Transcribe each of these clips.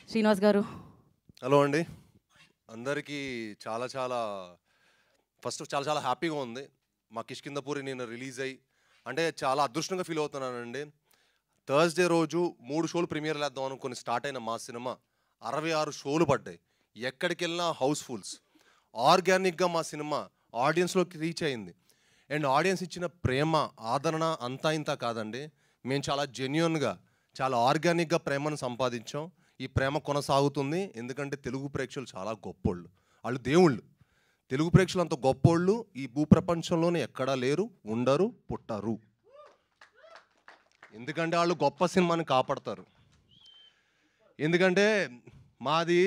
శ్రీనివాస్ గారు. హలో అండి, అందరికీ చాలా చాలా ఫస్ట్ చాలా చాలా హ్యాపీగా ఉంది. మా కిష్కిందపూరి నేను రిలీజ్ అయ్యి అంటే చాలా అదృష్టంగా ఫీల్ అవుతున్నానండి. థర్స్డే రోజు 3 షోలు ప్రీమియర్లు వేద్దాం అనుకుని స్టార్ట్ అయిన మా సినిమా 66 షోలు పడ్డాయి. ఎక్కడికి వెళ్ళినా హౌస్ఫుల్స్. ఆర్గానిక్గా మా సినిమా ఆడియన్స్లోకి రీచ్ అయింది. అండ్ ఆడియన్స్ ఇచ్చిన ప్రేమ ఆదరణ అంతా ఇంత కాదండి. మేము చాలా జెన్యున్గా చాలా ఆర్గానిక్గా ప్రేమను సంపాదించాం. ఈ ప్రేమ కొనసాగుతుంది. ఎందుకంటే తెలుగు ప్రేక్షకులు చాలా గొప్పోళ్ళు, వాళ్ళు దేవుళ్ళు. తెలుగు ప్రేక్షకులు అంత గొప్పోళ్ళు ఈ భూప్రపంచంలోనే ఎక్కడా లేరు, ఉండరు, పుట్టరు. ఎందుకంటే వాళ్ళు గొప్ప సినిమాని కాపాడతారు. ఎందుకంటే మాది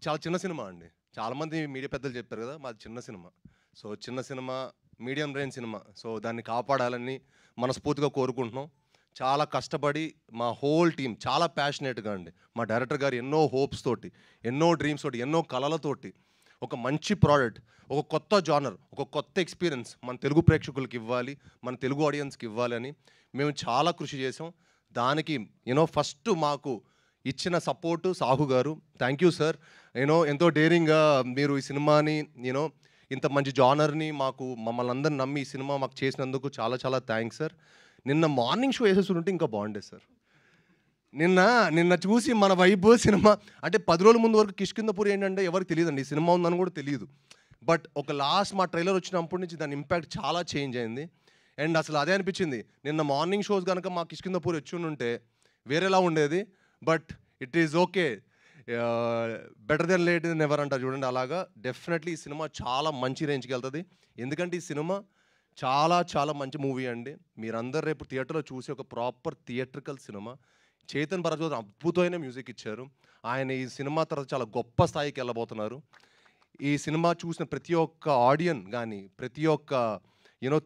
చాలా చిన్న సినిమా అండి. చాలామంది మీడియా పెద్దలు చెప్పారు కదా, మాది చిన్న సినిమా. సో చిన్న cinema, medium range cinema. So దాన్ని కాపాడాలని మనస్ఫూర్తిగా కోరుకుంటున్నాం. చాలా కష్టపడి మా హోల్ టీం చాలా ప్యాషనేట్గా అండి. మా డైరెక్టర్ గారు ఎన్నో హోప్స్ తోటి, ఎన్నో డ్రీమ్స్ తోటి, ఎన్నో కళలతోటి ఒక మంచి ప్రోడక్ట్, ఒక కొత్త జానర్, ఒక కొత్త ఎక్స్పీరియన్స్ మన తెలుగు ప్రేక్షకులకి ఇవ్వాలి, మన తెలుగు ఆడియన్స్కి ఇవ్వాలని మేము చాలా కృషి చేసాం. దానికి ఫస్ట్ మాకు ఇచ్చిన సపోర్టు సాహు గారు. Thank you sir. ఎంతో డేరింగ్గా మీరు ఈ సినిమాని ఇంత మంచి జానర్ని మమ్మల్ని అందరిని నమ్మి ఈ సినిమా మాకు చేసినందుకు చాలా చాలా థ్యాంక్స్ సార్. నిన్న మార్నింగ్ షో వేసేస్తుంటే ఇంకా బాగుండేది సార్. నిన్న చూసి మన వైబ్ సినిమా అంటే 10 రోజుల ముందు వరకు కిష్కిందపూరి ఏంటంటే ఎవరికి తెలియదండి, ఈ సినిమా ఉందని కూడా తెలియదు. బట్ ఒక లాస్ట్ మా ట్రైలర్ వచ్చినప్పటి నుంచి దాని ఇంపాక్ట్ చాలా చేంజ్ అయింది. అండ్ అసలు అదే అనిపించింది, నిన్న మార్నింగ్ షోస్ కనుక మా కిష్కిందపూరి వచ్చి ఉంటే వేరేలా ఉండేది. But it is okay, better than late than ever అంటారు చూడండి, అలాగా డెఫినెట్లీ ఈ సినిమా చాలా మంచి రేంజ్కి వెళ్తుంది. ఎందుకంటే ఈ సినిమా చాలా చాలా మంచి మూవీ అండి. మీరందరూ రేపు థియేటర్లో చూసి ఒక proper theatrical cinema. Chetan Bharadwaj అద్భుతమైన మ్యూజిక్ ఇచ్చారు. ఆయన ఈ సినిమా తర్వాత చాలా గొప్ప స్థాయికి వెళ్ళబోతున్నారు. ఈ సినిమా చూసిన ప్రతి ఒక్క ఆడియన్ కానీ, ప్రతి ఒక్క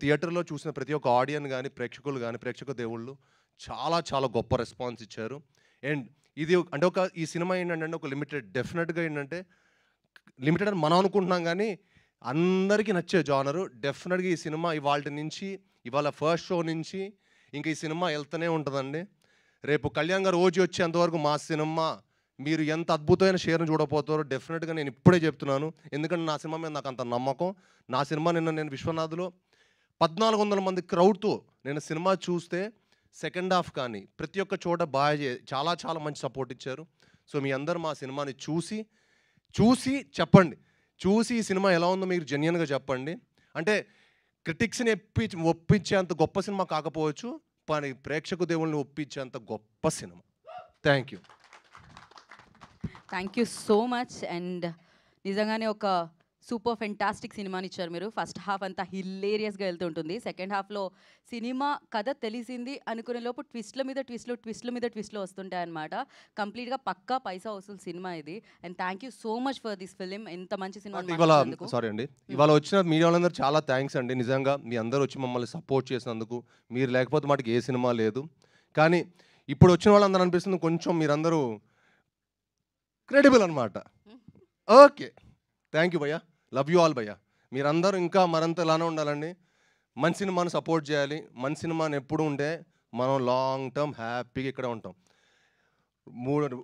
థియేటర్లో చూసిన ప్రతి ఒక్క ఆడియన్ కానీ, ప్రేక్షకులు కానీ, ప్రేక్షక దేవుళ్ళు చాలా చాలా గొప్ప రెస్పాన్స్ ఇచ్చారు. అండ్ ఇది అంటే ఈ సినిమా ఏంటంటే ఒక లిమిటెడ్, డెఫినెట్గా ఏంటంటే లిమిటెడ్ అని మనం అనుకుంటున్నాం కానీ అందరికీ నచ్చే జానరు. డెఫినెట్గా ఈ సినిమా ఇవాళ ఫస్ట్ షో నుంచి ఇంకా ఈ సినిమా వెళ్తూనే ఉంటుందండి. రేపు కళ్యాణ్ గారు ఓజీ వచ్చేంతవరకు మా సినిమా మీరు ఎంత అద్భుతమైన షేర్ని చూడబోతారో డెఫినెట్గా నేను ఇప్పుడే చెప్తున్నాను. ఎందుకంటే నా సినిమా మీద నాకు అంత నమ్మకం. నా సినిమా నేను విశ్వనాథ్లో 1400 మంది క్రౌడ్తో నేను సినిమా చూస్తే సెకండ్ హాఫ్ కానీ ప్రతి ఒక్క చోట చాలా చాలా మంచి సపోర్ట్ ఇచ్చారు. సో మీ అందరూ మా సినిమాని చూసి చెప్పండి. చూసి ఈ సినిమా ఎలా ఉందో మీరు జెన్యున్గా చెప్పండి. అంటే క్రిటిక్స్ని ఒప్పించేంత గొప్ప సినిమా కాకపోవచ్చు, కానీ ప్రేక్షక దేవుళ్ళని ఒప్పించేంత గొప్ప cinema. Thank you. Thank you so much. And నిజంగానే ఒక సూపర్ ఫెంటాస్టిక్ సినిమాని ఇచ్చారు మీరు. ఫస్ట్ హాఫ్ అంతా హిల్లేరియస్గా వెళ్తుంటుంది. సెకండ్ హాఫ్లో సినిమా కథ తెలిసింది అనుకునే లోపు ట్విస్ట్ల మీద ట్విస్ట్లు వస్తుంటాయి అనమాట. కంప్లీట్గా పక్కా పైసా వసూలు సినిమా ఇది. And thank you so much for this film. ఎంత మంచి సినిమా. ఇవాళ వచ్చిన మీడియా వాళ్ళందరూ చాలా థ్యాంక్స్ అండి. నిజంగా మీ అందరూ వచ్చి మమ్మల్ని సపోర్ట్ చేసినందుకు. మీరు లేకపోతే మాకు ఏ సినిమా లేదు. కానీ ఇప్పుడు వచ్చిన వాళ్ళందరూ అనిపిస్తుంది కొంచెం మీరందరూ క్రెడిబుల్ అనమాట. ఓకే, థ్యాంక్ యూ భయ్యా. లవ్ యూ ఆల్ భయ్యా. మీరందరూ ఇంకా మరింత ఇలానే ఉండాలండి. మంచి సినిమాని సపోర్ట్ చేయాలి. మంచి సినిమాని ఎప్పుడు ఉంటే మనం లాంగ్ టర్మ్ హ్యాపీగా ఇక్కడ ఉంటాం.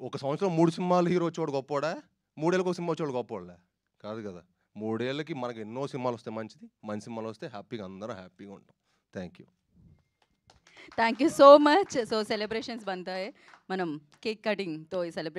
ఒక సంవత్సరం 3 సినిమాలు హీరో వచ్చేవాడు గొప్పోడా, 3 ఏళ్ళకి ఒక సినిమా వచ్చేవాడు గొప్పోడా కాదు కదా. 3 ఏళ్ళకి మనకి ఎన్నో సినిమాలు వస్తే మంచిది. మంచి సినిమాలు వస్తే హ్యాపీగా అందరం హ్యాపీగా ఉంటాం. Thank you so much. So celebrations బంతాయి. మనం కేక్ కటింగ్తో ఈ సెలబ్రేషన్